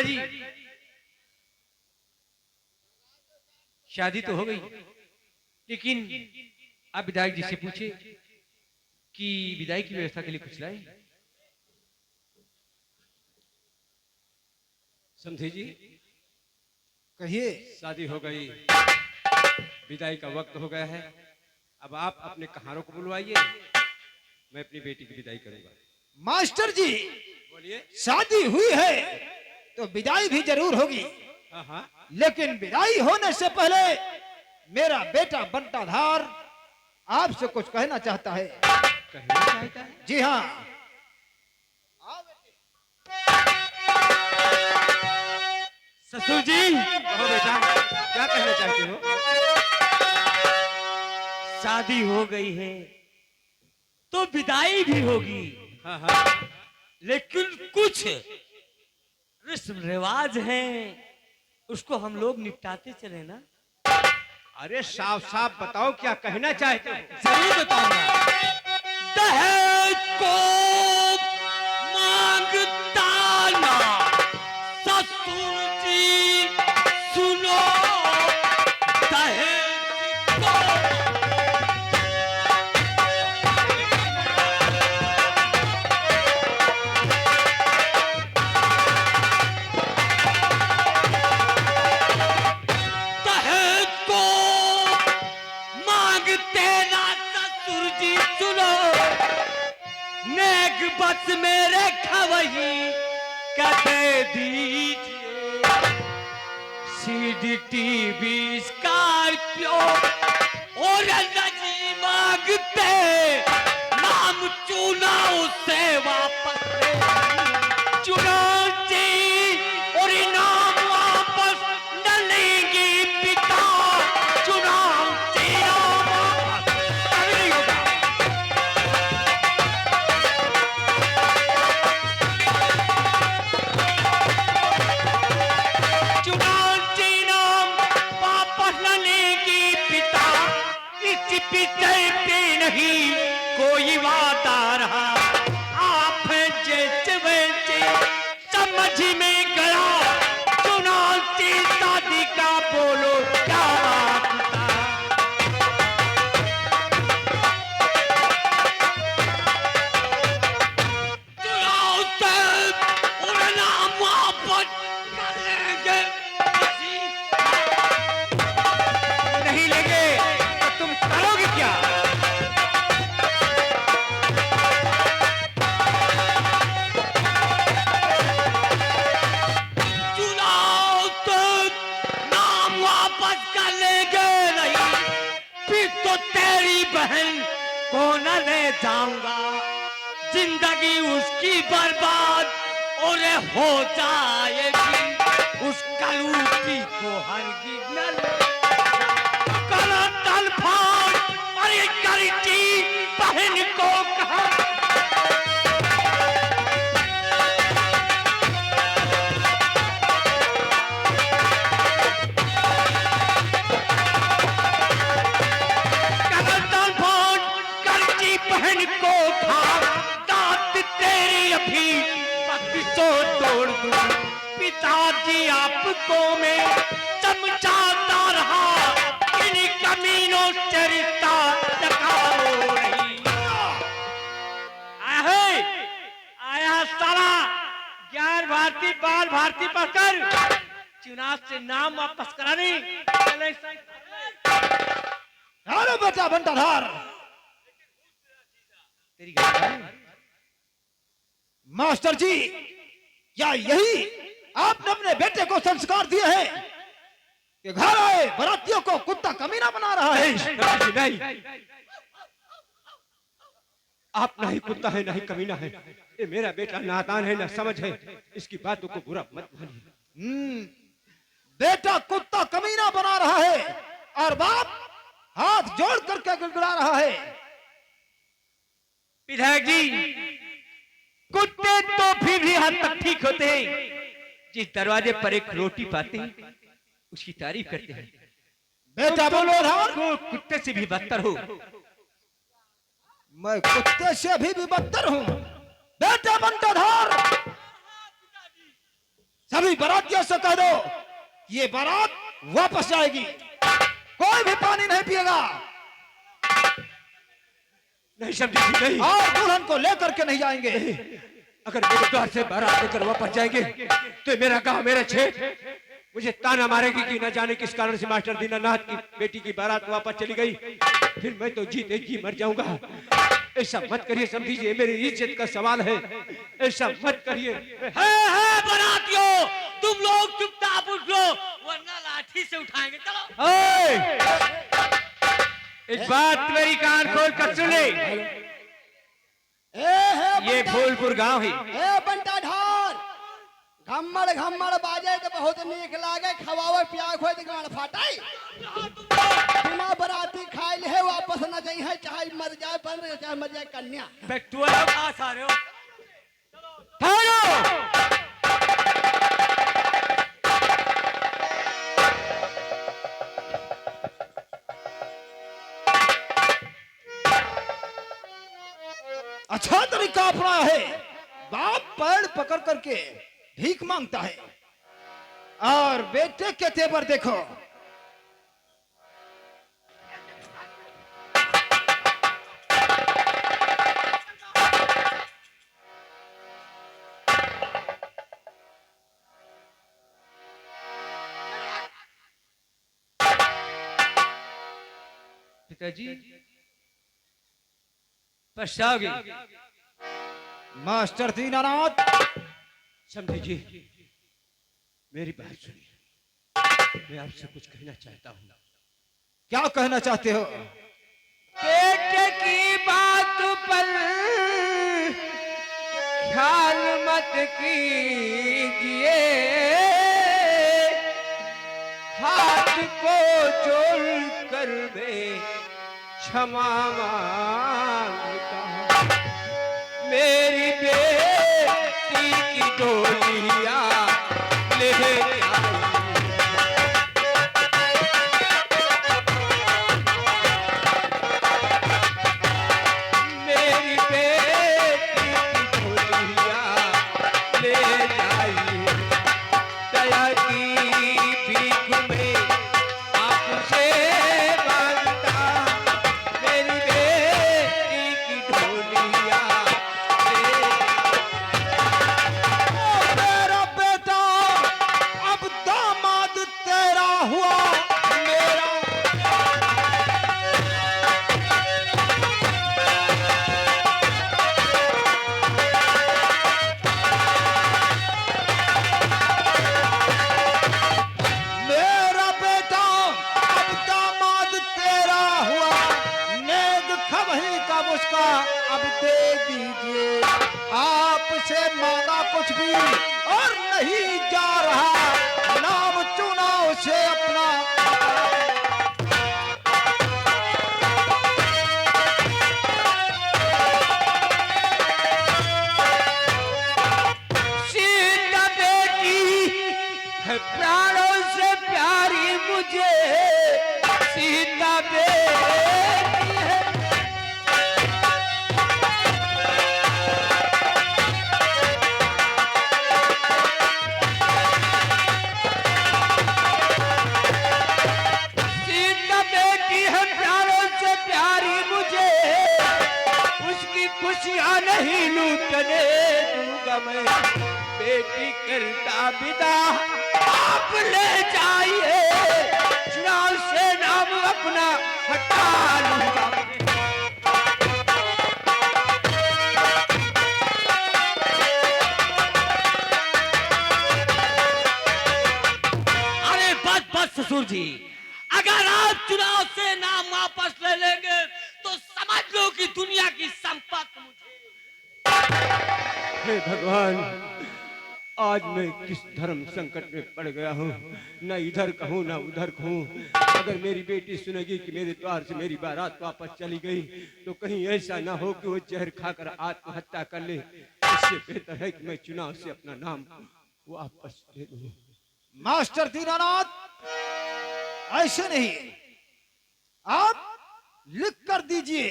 पिताजी, शादी तो हो गई, लेकिन आप विधायक जी से पूछे कि विदाई की व्यवस्था के लिए कुछ लाए। समझे जी, कहिए। शादी हो गई, विदाई का वक्त हो गया है। अब आप अपने कहारों को बुलवाइए, मैं अपनी बेटी की विदाई करूंगा। मास्टर जी, बोलिए। शादी हुई है तो विदाई भी जरूर होगी, हाँ हाँ, लेकिन विदाई होने से पहले मेरा बेटा बंटाधार आपसे कुछ कहना चाहता है। कहना चाहता है? जी हाँ। ससुर जी, कहो बेटा, क्या कहना चाहते हो? शादी हो गई है तो विदाई भी होगी, हाँ हाँ, लेकिन कुछ रस्म रिवाज हैं, उसको हम लोग निपटाते चले ना। अरे साफ साफ बताओ क्या कहना चाहते हो? जरूर बताऊंगा। दहेज को मांगता ना ससुर जी, सुनो दहेज को। दहेज को मांगते ना ससुर जी, सुनो नेक बस मेरे खवही कदे दीजिए। सीडी टीवी स्कॉर्पियो और नहीं मांगते, नाम चुना उससे वापस ले। चुनौती और इनाम वापस न लेंगे पिता, चुनौती वापस कभी नहीं होगा। चुनौती नाम वापस न लेंगे पिता, इस पीछे पे नहीं कोई वादा रहा। आप जैसे वैसे समझ में गया, चुनौती शादी का बोलो क्या बात था। चुनौती और नाम वापस कर लेंगे, नहीं लेंगे तो तुम करोगे क्या? चुनाव तक नाम वापस कर लेंगे नहीं, फिर तो तेरी बहन को न ले जाऊंगा। जिंदगी उसकी बर्बाद और हो जाएगी, उस कलूटी को हरगिज न ले। कला तलफान अरे करती बहन को कहा। कला तलफान करती बहन को खा, दांत तेरी अभी बत्तीसों तोड़ दूं। पिताजी आपको मैं समझाता रहा, इन कमीनों से रिश्ता टकाओ नहीं। आया साला ज्ञान भारती बाल भारती पढ़कर चुनाव से नाम वापस कराने। अरे बेटा बंटाधार, तेरी गाड़ी मास्टर जी, या यही आपने अपने बेटे को संस्कार दिए हैं कि घर आए बरातियों को कुत्ता कमीना बना रहा है? नहीं, आप ना ही कुत्ता है ना ही कमीना है। ये मेरा बेटा नादान है, ना समझ है, इसकी बातों को बुरा मत मानिए। बेटा कुत्ता कमीना बना रहा है और बाप हाथ जोड़ करके गिड़गिड़ा रहा है। विधायक जी, कुत्ते तो फिर भी हद तक ठीक होते हैं। जिस दरवाजे पर एक रोटी पाते हैं उसकी तारीफ करते हैं। बेटा बंटाधार, को कुत्ते से भी बदतर हो। मैं कुत्ते से भी बदतर हूं। बेटा बंटाधार, सभी सभी बारातियों से कह दो ये बारात वापस जाएगी, कोई भी पानी नहीं पिएगा नहीं समझी जी, नहीं। और दुल्हन को लेकर के नहीं जाएंगे। अगर मेरे द्वार से बारात लेकर वापस जाएंगे तो मेरा गांव, मेरा क्षेत्र मुझे ताना मारेगी कि न जाने किस कारण से मास्टर दीनानाथ की बेटी की बारात वापस चली गई, फिर मैं तो जीते जी मर जाऊंगा। ऐसा मत करिए, समझिए मेरी इज्जत का सवाल है, ऐसा मत करिए। बारातियों, तुम लोग चुपचाप उठ लो वरना लाठी से उठाएंगे। चलो। एक बात मेरी कान खोल कर सुन ले, ये फूलपुर गांव है। ए बंटा ढार, घम्मड़ घम्मड़ बाजे तो बहुत नीक लागे, खवावे पिया खोए तो गाड़ फाटाई। बिना बराती खाए ले वापस न जाइए, चाहे मर जाए पर चाहे मर जाए कन्या। बेटुआ लोग आ सारे हो। अच्छा तरीका अपनाया है, बाप पैर पकड़ करके भीख मांगता है और बेटे के तेवर देखो। पिताजी पछताओगे। मास्टर दीनानाथ, समझे जी, मेरी बात सुनिए, मैं आपसे कुछ कहना चाहता हूँ। क्या कहना चाहते हो? बेटे की बात पर ख्याल मत कीजिए, हाथ को जोड़ कर मैं क्षमा मांगता हूँ। मेरी बेटी की डोलिया ले आई, मेरी बेटी की डोलिया ले आई, दया की भीख में आपसे मांगता, मेरी बेटी की डोलिया मेरा बेटा अब दामाद तेरा हुआ, मेरा मेरा बेटा अब दामाद तेरा हुआ, नेग खबही का मुस्का अब दे दीजिए। आपसे मांगा कुछ भी और नहीं जा रहा, नाम चुनाव से अपना। सीता बेटी है प्राणों से प्यारी मुझे, सीता बेटी है। सीता बेटी है प्राणों से प्यारी मुझे, उसकी खुशियां नहीं लूटने दूंगा मैं। बेटी करता विदा आप ले जाइए, चुनाव से नाम अपना हटा लूंगा। अरे बस बस ससुर जी, अगर आप चुनाव से नाम वापस ले लेंगे तो समझ लो कि दुनिया की संपत्ति मुझे। हे भगवान, आज मैं किस धर्म संकट में पड़ गया हूँ, न इधर कहूँ न उधर कहूँ। अगर मेरी बेटी सुनेगी कि मेरे द्वार से मेरी बारात वापस चली गई तो कहीं ऐसा ना हो कि वो जहर खाकर आत्महत्या कर ले। इससे बेहतर है कि मैं चुनाव से अपना नाम वापस ले लूं। मास्टर दीनानाथ, ऐसे नहीं, आप लिख कर दीजिए।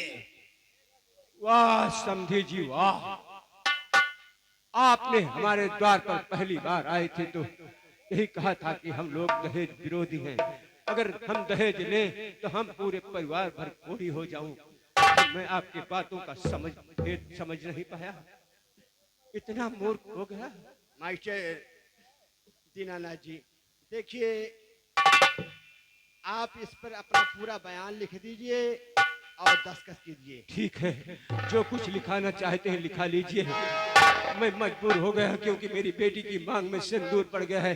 वाह समधी जी वाह, आपने हमारे द्वार पर पहली बार आए थे तो यही कहा था कि हम लोग दहेज विरोधी हैं। अगर हम दहेज लें तो हम पूरे परिवार भर कोढ़ी हो जाऊं। तो मैं आपकी बातों का समझ नहीं पाया, इतना मूर्ख हो गया। मास्टर दीनानाथ जी, देखिए आप इस पर अपना पूरा बयान लिख दीजिए और दस्तखत कीजिए। ठीक है, जो कुछ लिखाना चाहते हैं लिखा लीजिए। मैं मजबूर हो गया क्योंकि मेरी बेटी की मांग में सिंदूर पड़ गया है,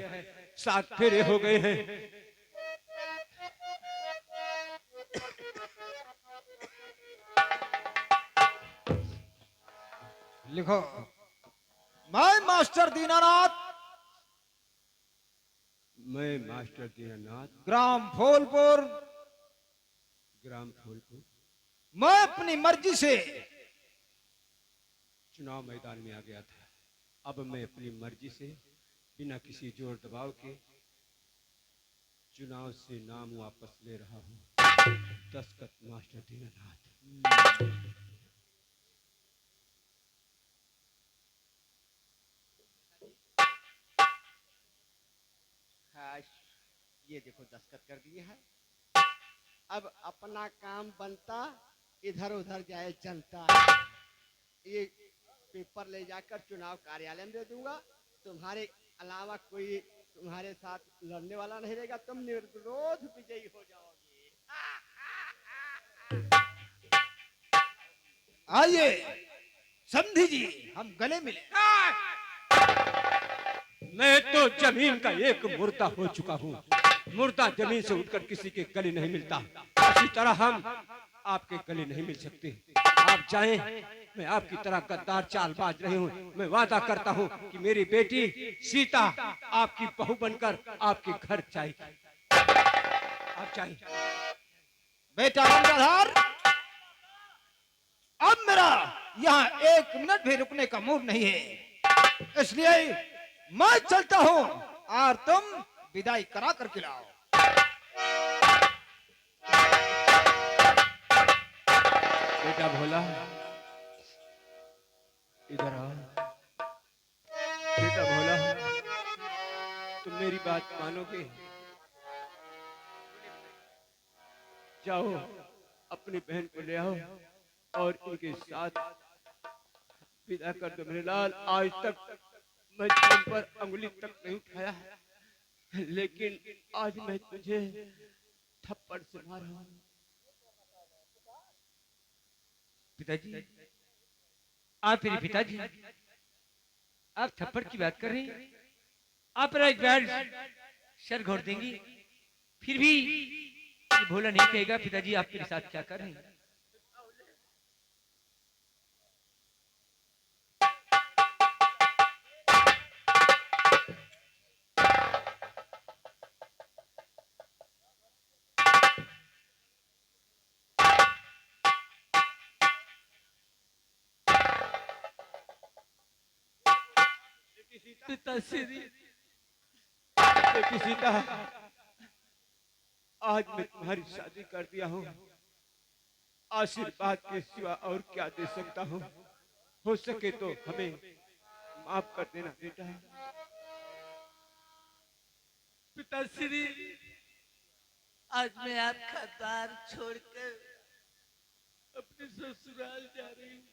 7 फेरे हो गए हैं। लिखो। मैं मास्टर दीनानाथ, मैं मास्टर दीनानाथ, ग्राम फूलपुर, ग्राम फूलपुर, मैं अपनी मर्जी से चुनाव मैदान में आ गया था। अब मैं अपनी मर्जी से बिना किसी जोर दबाव के चुनाव से नाम वापस ले रहा हूँ। दस्तखत मास्टर दीनानाथ। हाँ, ये देखो दस्तखत कर दिए है। अब अपना काम बनता, इधर उधर जाए जनता। ये पेपर ले जाकर चुनाव कार्यालय में दे दूंगा। तुम्हारे अलावा कोई तुम्हारे साथ लड़ने वाला नहीं रहेगा, तुम निर्विरोध विजयी हो जाओगे। आइए समधी जी, हम गले मिले। मैं तो जमीन का एक मुर्दा हो चुका हूँ। मुर्दा जमीन से उठकर किसी के गले नहीं मिलता, इसी तरह हम आपके गले नहीं मिल सकते। आप जाएं, मैं आपकी तरह गद्दार चालबाज रही हूँ। मैं वादा करता हूँ कि मेरी बेटी सीता आपकी बहू बनकर आपके घर जाएगी। आप जाएं। बेटा गंगाधर, अब मेरा यहाँ 1 मिनट भी रुकने का मूड नहीं है, इसलिए मैं चलता हूँ और तुम विदाई करा करके लाओ। बेटा भोला, इधर आओ। बेटा भोला, तुम मेरी बात मानोगे? जाओ अपनी बहन को ले आओ और उनके साथ विदा कर दो। मेरे लाल, आज तक मैं तुम पर अंगुली तक नहीं उठाया है, लेकिन आज मैं तुझे थप्पड़ से मारा हूं। पिताजी, आप मेरे पिताजी, आप थप्पड़ की बात कर रहे हैं? आप मेरा एक बार सर घोट देंगी, फिर भी ये भोला नहीं कहेगा पिताजी आप मेरे साथ क्या कर रहे हैं। पिताश्री, सीता, आज मैं तुम्हारी शादी कर दिया हूँ। आशीर्वाद के सिवा और क्या दे सकता हूँ? हो सके तो हमें माफ कर देना बेटा। पिताश्री, आज मैं आपका द्वार छोड़कर अपने ससुराल जा रही हूँ।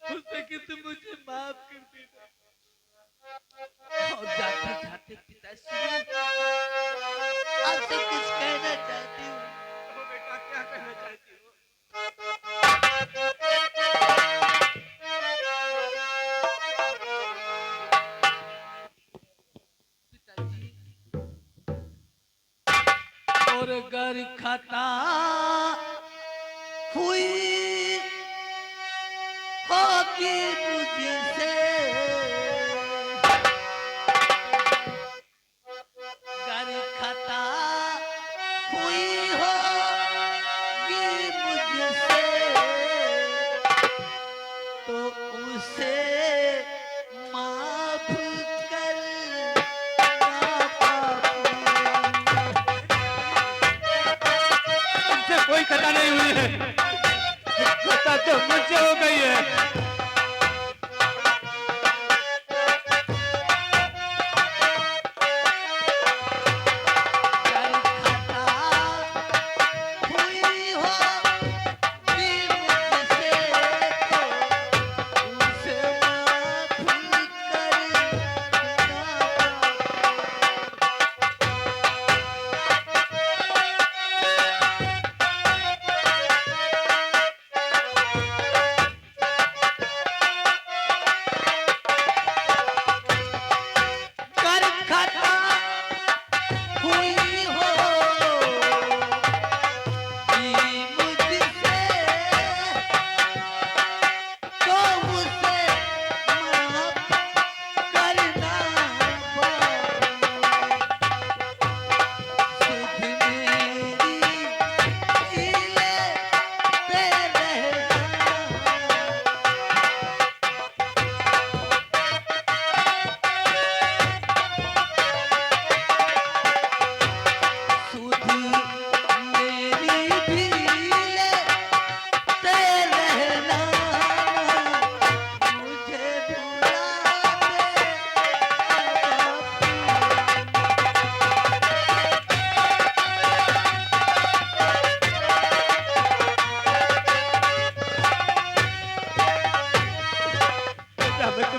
हो सके तो मुझे माफ कर देना। और जाते जाते पिताश्री, आपसे कुछ कहना चाहती हूँ। बेटा, क्या कहना चाहती हो? पिताजी, और अगर खता हुई होगी मुझसे, अगर खता हुई होगी मुझसे, तो उसे माफ कर ना पाऊंगा। तुमसे कोई खता नहीं हुई है, खता तो मुझसे हो गई है।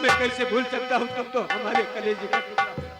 मैं कैसे भूल सकता हूँ? तुम तो हमारे कलेजे का टुकड़ा।